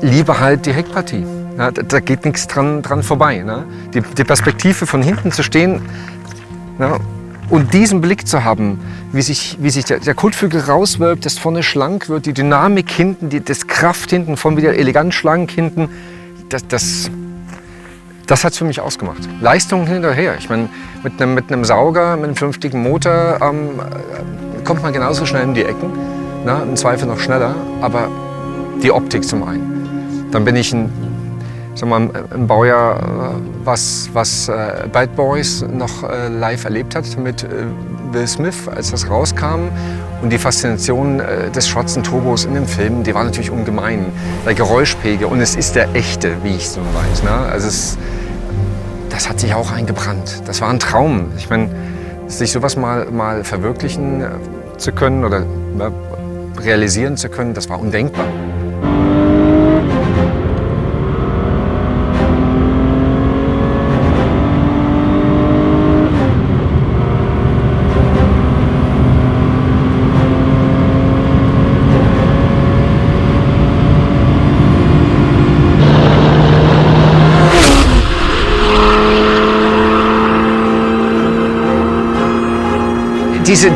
lieber halt die Heckpartie. Ja, da geht nichts dran vorbei. Ne? Die Perspektive von hinten zu stehen, ja, und diesen Blick zu haben, wie sich der Kotflügel rauswölbt, das vorne schlank wird, die Dynamik hinten, das Kraft hinten, von wieder elegant schlank hinten, das hat es für mich ausgemacht. Leistung hinterher. Ich meine, mit einem Sauger, mit einem vernünftigen Motor kommt man genauso schnell in die Ecken, ne? Im Zweifel noch schneller, aber die Optik zum einen. Dann bin ich im Baujahr, was Bad Boys noch live erlebt hat mit Will Smith, als das rauskam. Und die Faszination des schwarzen Turbos in dem Film, die war natürlich ungemein. Der Geräuschpegel, und es ist der echte, wie ich so weiß. Ne? Also das hat sich auch eingebrannt. Das war ein Traum. Ich meine, sich sowas mal verwirklichen zu können oder realisieren zu können, das war undenkbar.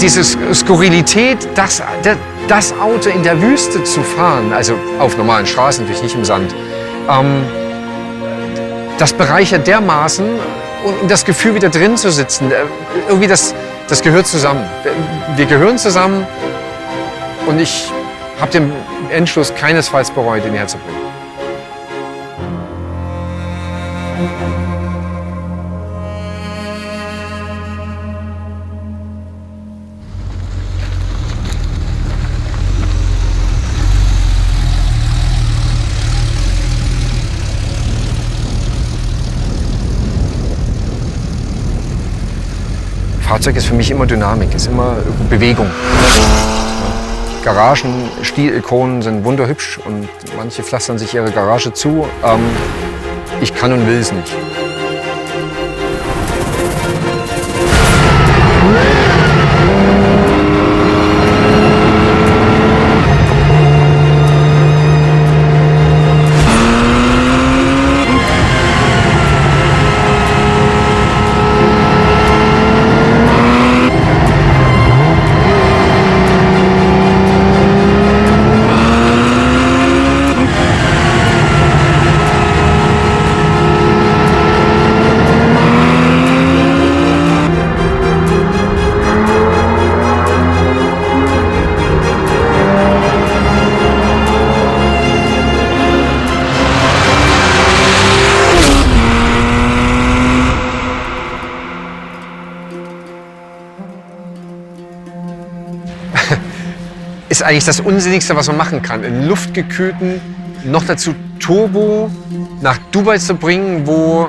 Diese Skurrilität, das Auto in der Wüste zu fahren, also auf normalen Straßen, natürlich nicht im Sand, das bereichert dermaßen, und das Gefühl, wieder drin zu sitzen, irgendwie das gehört zusammen. Wir gehören zusammen, und ich habe den Entschluss keinesfalls bereut, ihn herzubringen. Fahrzeug ist für mich immer Dynamik, ist immer Bewegung. Garagen, Stilikonen sind wunderhübsch, und manche pflastern sich ihre Garage zu. Ich kann und will es nicht. Ist eigentlich das Unsinnigste, was man machen kann. Einen luftgekühlten, noch dazu Turbo, nach Dubai zu bringen, wo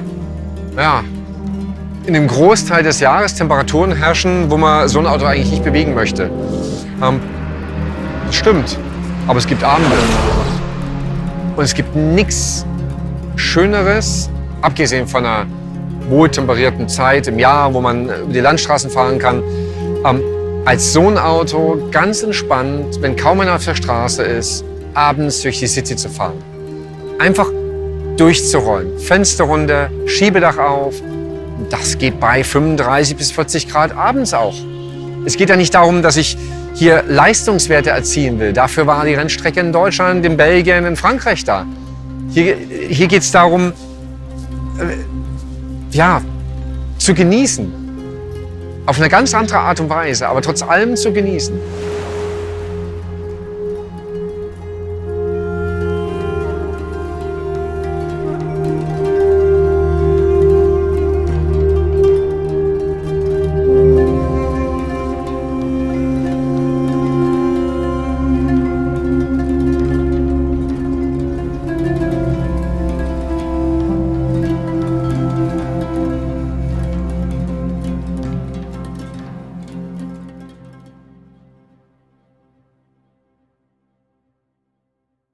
in einem Großteil des Jahres Temperaturen herrschen, wo man so ein Auto eigentlich nicht bewegen möchte. Das stimmt, aber es gibt Abende. Und es gibt nichts Schöneres, abgesehen von einer wohltemperierten Zeit im Jahr, wo man über die Landstraßen fahren kann, als so ein Auto ganz entspannt, wenn kaum einer auf der Straße ist, abends durch die City zu fahren. Einfach durchzurollen. Fenster runter, Schiebedach auf. Das geht bei 35 bis 40 Grad abends auch. Es geht ja nicht darum, dass ich hier Leistungswerte erzielen will. Dafür war die Rennstrecke in Deutschland, in Belgien, in Frankreich da. Hier geht es darum, zu genießen. Auf eine ganz andere Art und Weise, aber trotz allem zu genießen.